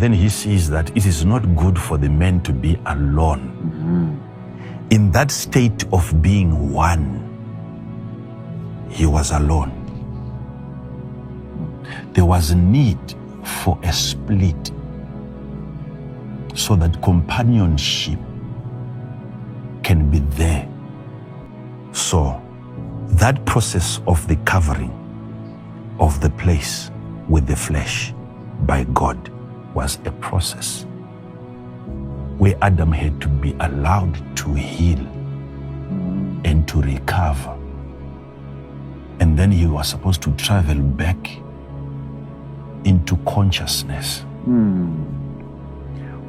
then he sees that it is not good for the man to be alone. In that state of being one, he was alone. There was a need for a split so that companionship can be there. So that process of the covering of the place with the flesh by God was a process where Adam had to be allowed to heal and to recover. And then he was supposed to travel back into consciousness.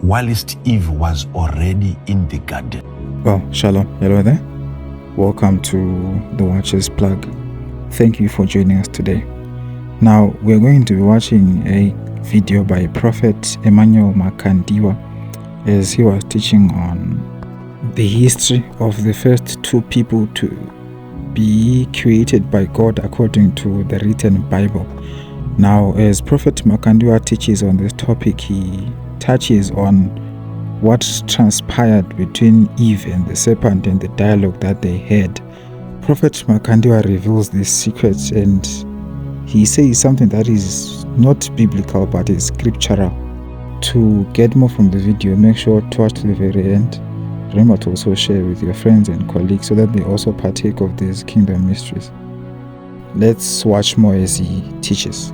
Whilst Eve was already in the garden. Well, shalom, hello there. Welcome to the Watcher's Plug. Thank you for joining us today. Now, we're going to be watching a video by Prophet Emmanuel Makandiwa as he was teaching on the history of the first two people to be created by God according to the written Bible. Now, as Prophet Makandiwa teaches on this topic, he touches on what transpired between Eve and the serpent and the dialogue that they had. Prophet Makandiwa reveals these secrets, and he says something that is not biblical but is scriptural. To get more from the video, make sure to watch to the very end. Remember to also share with your friends and colleagues so that they also partake of these kingdom mysteries. Let's watch more as he teaches.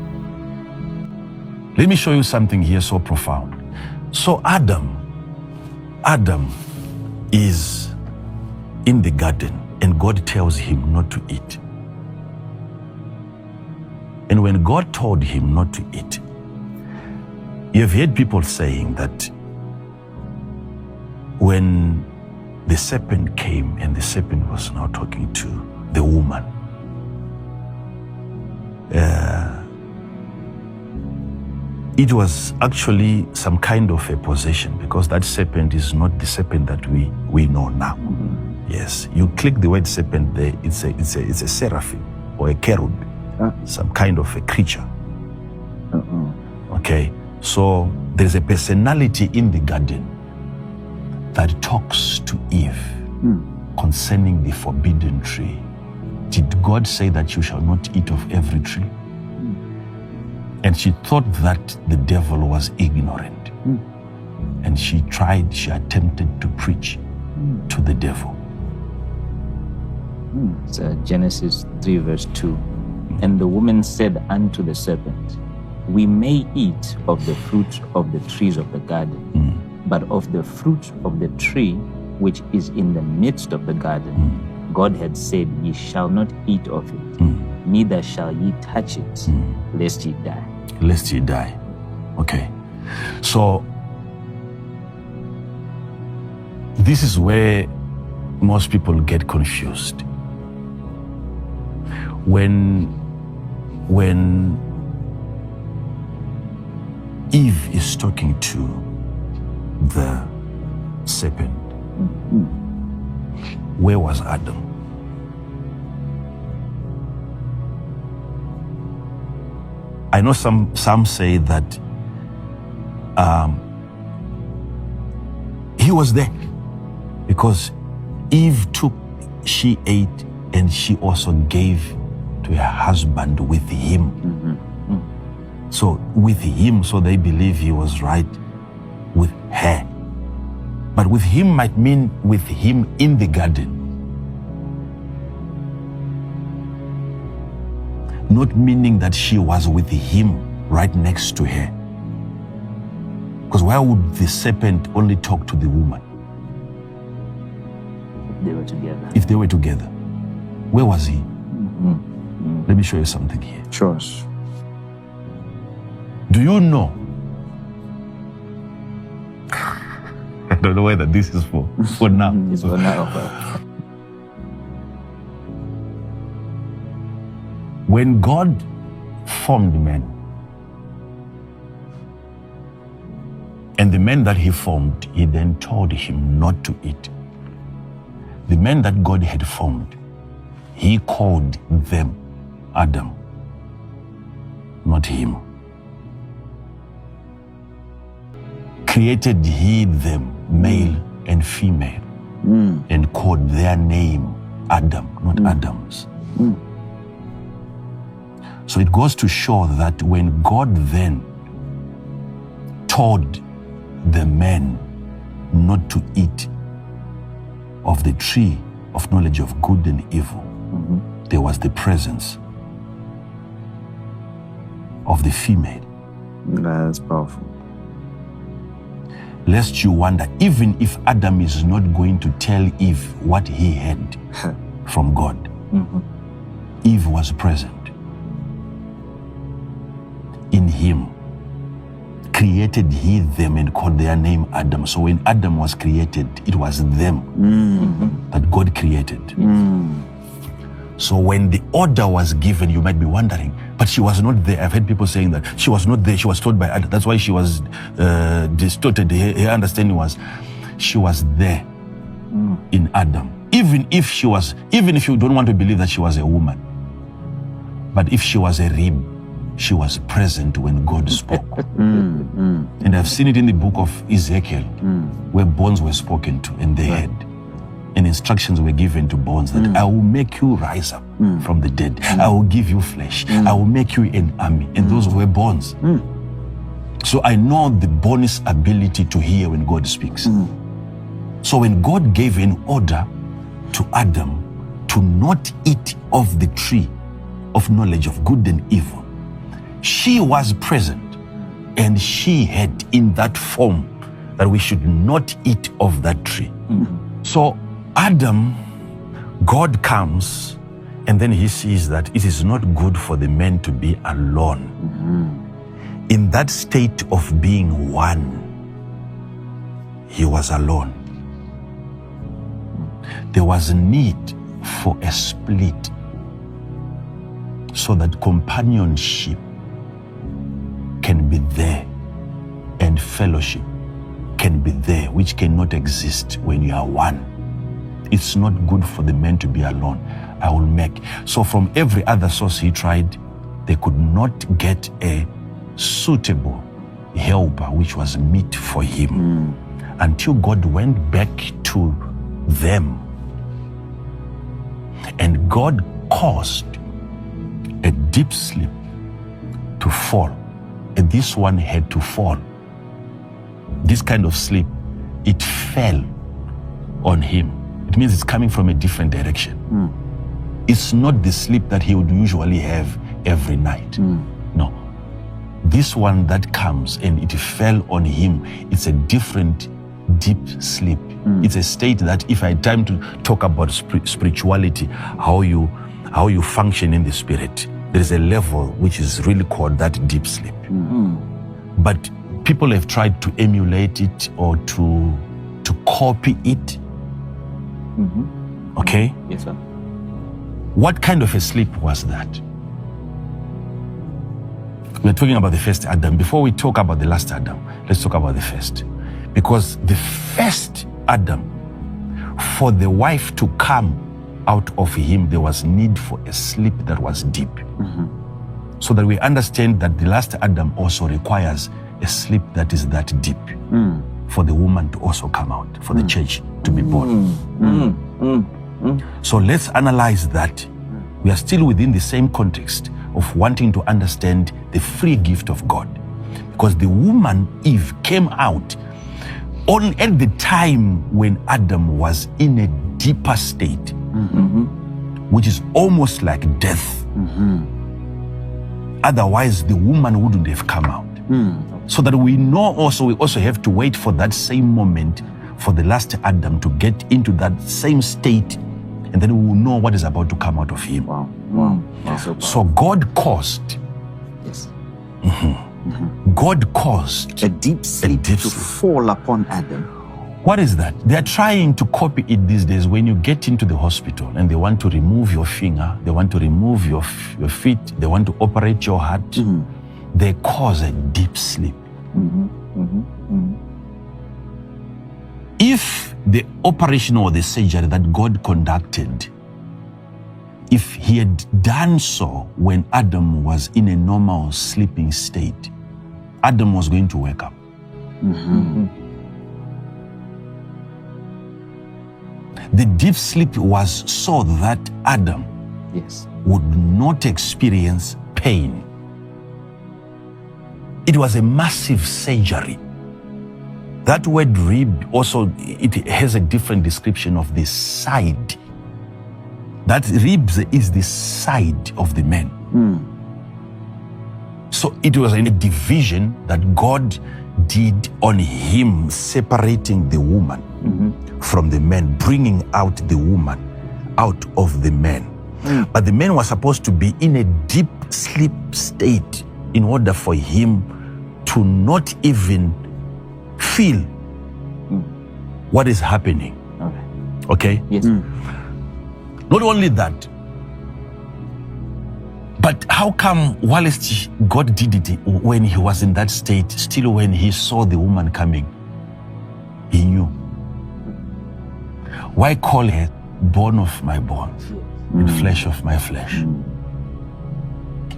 Let me show you something here so profound. So Adam is in the garden and God tells him not to eat. And when God told him not to eat, you've heard people saying that when the serpent came and the serpent was now talking to the woman, it was actually some kind of a possession, because that serpent is not the serpent that we know now. Yes, you click the word serpent there, it's a seraphim or a cherub, some kind of a creature. Okay, so there's a personality in the garden that talks to Eve concerning the forbidden tree. Did God say that you shall not eat of every tree? And she thought that the devil was ignorant. And she attempted to preach to the devil. It's Genesis 3 verse 2. And the woman said unto the serpent, we may eat of the fruit of the trees of the garden, but of the fruit of the tree which is in the midst of the garden, God had said, ye shall not eat of it, neither shall ye touch it, lest ye die. Lest ye die. Okay. So this is where most people get confused. When Eve is talking to the serpent, where was Adam? I know some say that he was there because Eve she ate and she also gave to her husband with him. So with him, so they believe he was right with her. But with him might mean with him in the garden. Not meaning that she was with him right next to her. Because why would the serpent only talk to the woman? If they were together. If they were together. Where was he? Let me show you something here. Sure. Do you know? I don't know whether this is for now. It's for now. When God formed man, and the man that he formed, he then told him not to eat. The man that God had formed, he called them Adam, not him. created he them, male and female, and called their name Adam, not Adams. So it goes to show that when God then told the man not to eat of the tree of knowledge of good and evil, there was the presence of the female. That's powerful. Lest you wonder, even if Adam is not going to tell Eve what he had from God, Eve was present in him. Created he them and called their name Adam. So when Adam was created, it was them that God created. So when the order was given, you might be wondering, but she was not there. I've heard people saying that she was not there. She was told by Adam. That's why she was distorted. Her understanding was she was there in Adam. Even if you don't want to believe that she was a woman, but if she was a rib, she was present when God spoke. And I've seen it in the book of Ezekiel, where bones were spoken to and they heard. And instructions were given to bones that I will make you rise up from the dead. I will give you flesh. I will make you an army. And those were bones. So I know the bones' ability to hear when God speaks. So when God gave an order to Adam to not eat of the tree of knowledge of good and evil, she was present and she had in that form that we should not eat of that tree. So Adam, God comes and then he sees that it is not good for the man to be alone. In that state of being one, he was alone. There was a need for a split so that companionship can be there and fellowship can be there, which cannot exist when you are one. It's not good for the man to be alone. I will make. So from every other source he tried, they could not get a suitable helper which was meet for him until God went back to them. And God caused a deep sleep to fall. And this one had to fall. This kind of sleep, it fell on him. It means it's coming from a different direction. It's not the sleep that he would usually have every night. No. This one that comes and it fell on him, it's a different deep sleep. It's a state that if I had time to talk about spirituality, how you function in the spirit, there is a level which is really called that deep sleep. But people have tried to emulate it or to copy it. Okay? Yes, sir. What kind of a sleep was that? We're talking about the first Adam. Before we talk about the last Adam, let's talk about the first. Because the first Adam, for the wife to come out of him, there was need for a sleep that was deep. So that we understand that the last Adam also requires a sleep that is that deep for the woman to also come out, for the church to be born. So let's analyze that. We are still within the same context of wanting to understand the free gift of God. Because the woman, Eve, came out at the time when Adam was in a deeper state, which is almost like death. Otherwise, the woman wouldn't have come out. So that we know also, we also have to wait for that same moment for the last Adam to get into that same state, and then we will know what is about to come out of him. So God caused. Yes. God caused A deep sleep to fall upon Adam. What is that? They are trying to copy it these days. When you get into the hospital and they want to remove your finger, they want to remove your feet, they want to operate your heart, they cause a deep sleep. If the operation or the surgery that God conducted, if he had done so when Adam was in a normal sleeping state, Adam was going to wake up. The deep sleep was so that Adam Yes. would not experience pain. It was a massive surgery. That word rib also, it has a different description of the side. That ribs is the side of the man. So it was a division that God did on him, separating the woman from the man, bringing out the woman out of the man. But the man was supposed to be in a deep sleep state in order for him to not even feel what is happening. Okay? Yes. Not only that, but how come whilst God did it when he was in that state, still when he saw the woman coming, he knew? Why call her bone of my bones and flesh of my flesh?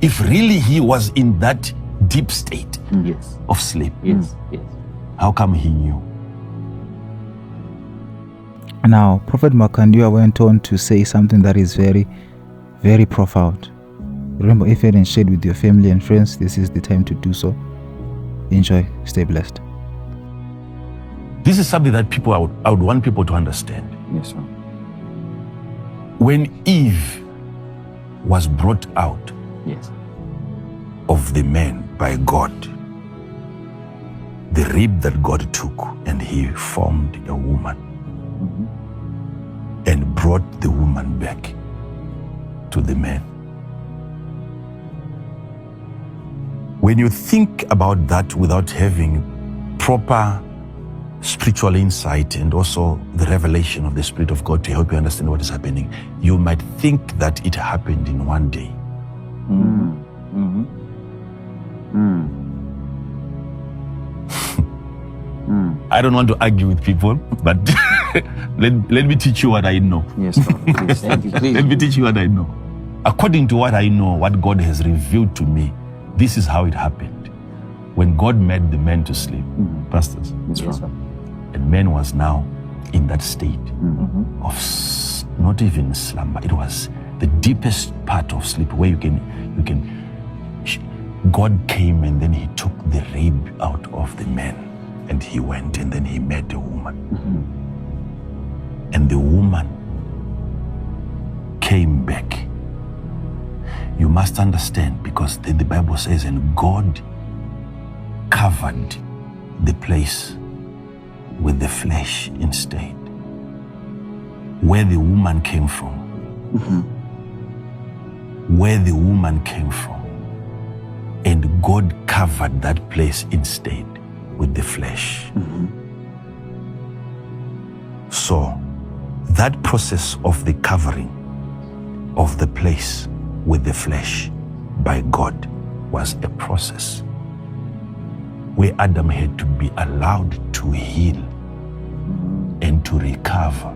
If really he was in that deep state Yes. of sleep, Yes. Yes. how come he knew? Now, Prophet Makandiwa went on to say something that is very, very profound. Remember, if you hadn't shared with your family and friends, this is the time to do so. Enjoy. Stay blessed. This is something that I would want people to understand. Yes, sir. When Eve was brought out Yes. of the man by God, the rib that God took and he formed a woman and brought the woman back to the man. When you think about that without having proper spiritual insight and also the revelation of the Spirit of God to help you understand what is happening, you might think that it happened in one day. I don't want to argue with people, but let me teach you what I know. Yes, sir. Please. Thank you. Please. Let me teach you what I know. According to what I know, what God has revealed to me, this is how it happened. When God made the man to sleep, pastors, Yes, sir. and man was now in that state of not even slumber. It was the deepest part of sleep where God came and then he took the rib out of the man and he went and then he met a woman. And the woman came back. You must understand, because the Bible says, and God covered the place with the flesh instead. Where the woman came from. Where the woman came from. And God covered that place instead with the flesh. So that process of the covering of the place with the flesh by God was a process where Adam had to be allowed to heal and to recover.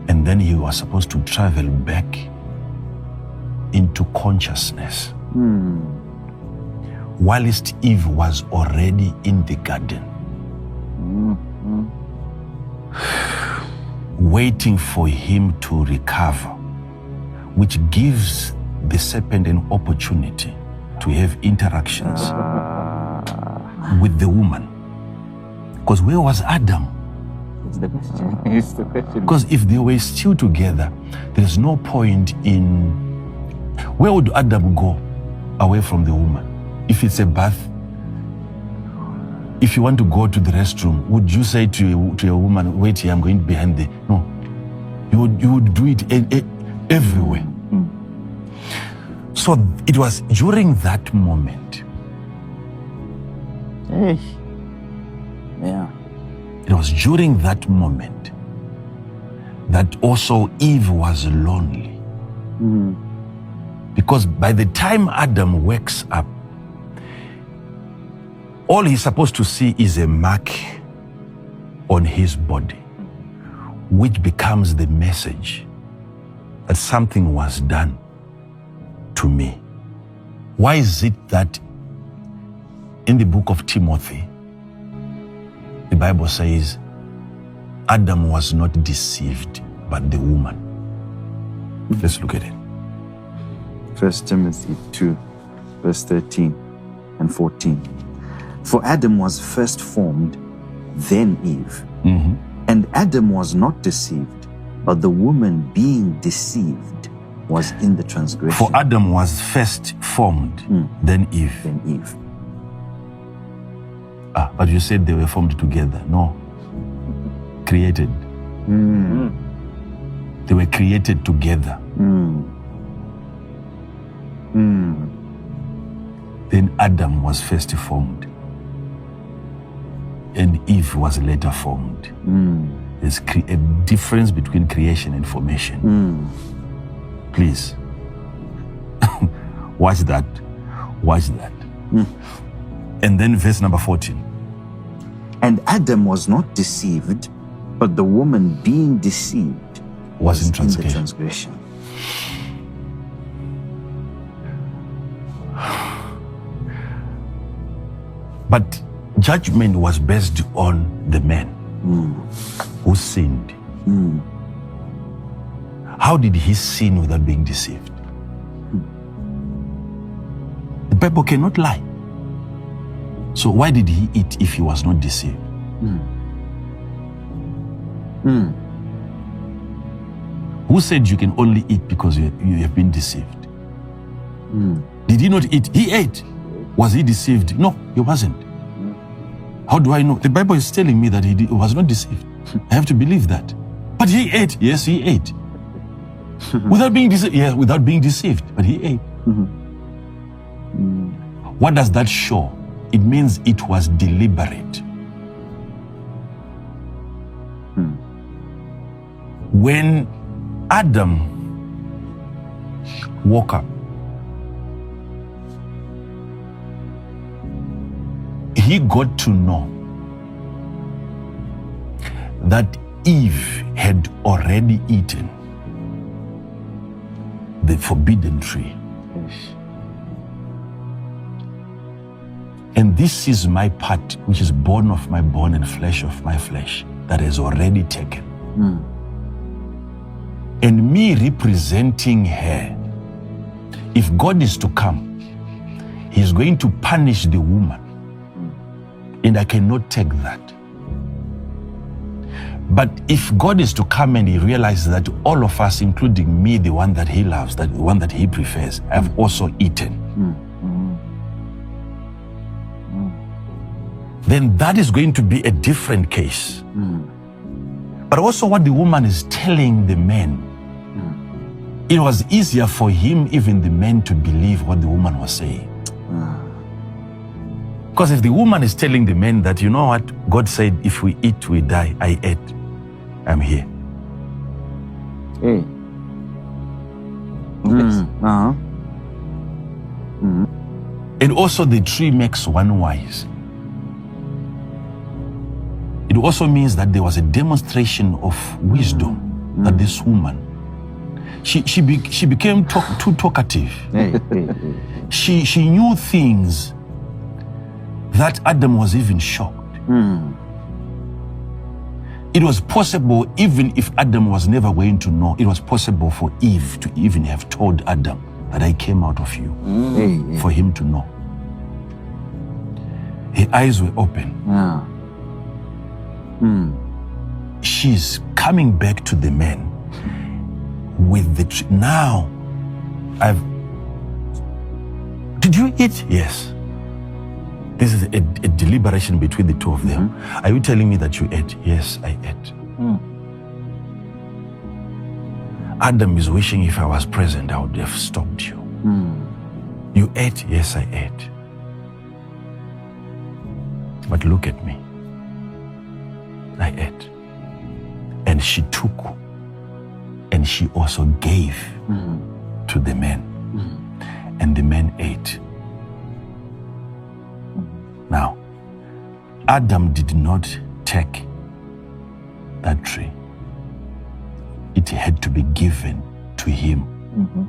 And then he was supposed to travel back into consciousness. Whilst Eve was already in the garden, waiting for him to recover, which gives the serpent an opportunity to have interactions with the woman. Because where was Adam? It's the question. It's the question. Because if they were still together, there's no point in... Where would Adam go away from the woman? If it's a bath, if you want to go to the restroom, would you say to a woman, wait here, I'm going behind the... No. You would do it everywhere. So it was during that moment. Hey. Yeah. It was during that moment that also Eve was lonely. Because by the time Adam wakes up, all he's supposed to see is a mark on his body, which becomes the message that something was done to me. Why is it that in the book of Timothy, Bible says Adam was not deceived, but the woman. Let's look at it. 1 Timothy 2, verse 13 and 14. For Adam was first formed, then Eve. And Adam was not deceived, but the woman being deceived was in the transgression. For Adam was first formed, then Eve. Then Eve. But you said they were formed together. No. Created. They were created together. Then Adam was first formed, and Eve was later formed. There's a difference between creation and formation. Please. Watch that. Watch that. And then verse number 14. And Adam was not deceived, but the woman being deceived Was in the transgression. transgression. But judgment was based on the man who sinned. How did he sin without being deceived? The Bible cannot lie. So why did he eat if he was not deceived? Who said you can only eat because you have been deceived? Did he not eat? He ate. Was he deceived? No, he wasn't. How do I know? The Bible is telling me that he was not deceived. I have to believe that. But he ate. Yes, he ate. Without being deceived. Yeah, without being deceived. But he ate. What does that show? It means it was deliberate. When Adam woke up, he got to know that Eve had already eaten the forbidden tree. And this is my part, which is bone of my bone and flesh of my flesh, that is already taken. And me representing her, if God is to come, He's going to punish the woman. And I cannot take that. But if God is to come and He realizes that all of us, including me, the one that He loves, that the one that He prefers, have also eaten, then that is going to be a different case. But also what the woman is telling the men, it was easier for him, even the men, to believe what the woman was saying. Because if the woman is telling the men that, you know what, God said, if we eat, we die. I ate. I'm here. And also the tree makes one wise. It also means that there was a demonstration of wisdom that this woman, she became too talkative. She knew things that Adam was even shocked. It was possible, even if Adam was never going to know, it was possible for Eve to even have told Adam that I came out of you, for him to know. Her eyes were open. She's coming back to the men with the tree. Now, did you eat? Yes. This is a deliberation between the two of them. Are you telling me that you ate? Yes, I ate. Adam is wishing if I was present, I would have stopped you. You ate? Yes, I ate. But look at me. I ate. And she took, and she also gave to the men. And the men ate. Now, Adam did not take that tree. It had to be given to him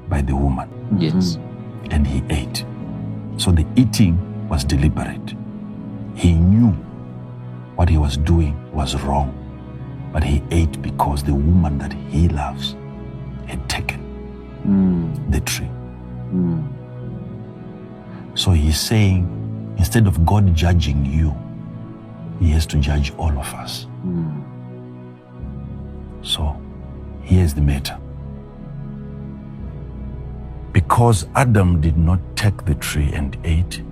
by the woman. Yes. And he ate. So the eating was deliberate. He knew what he was doing was wrong, but he ate because the woman that he loves had taken the tree. So he's saying, instead of God judging you, he has to judge all of us. So here's the matter. Because Adam did not take the tree and ate,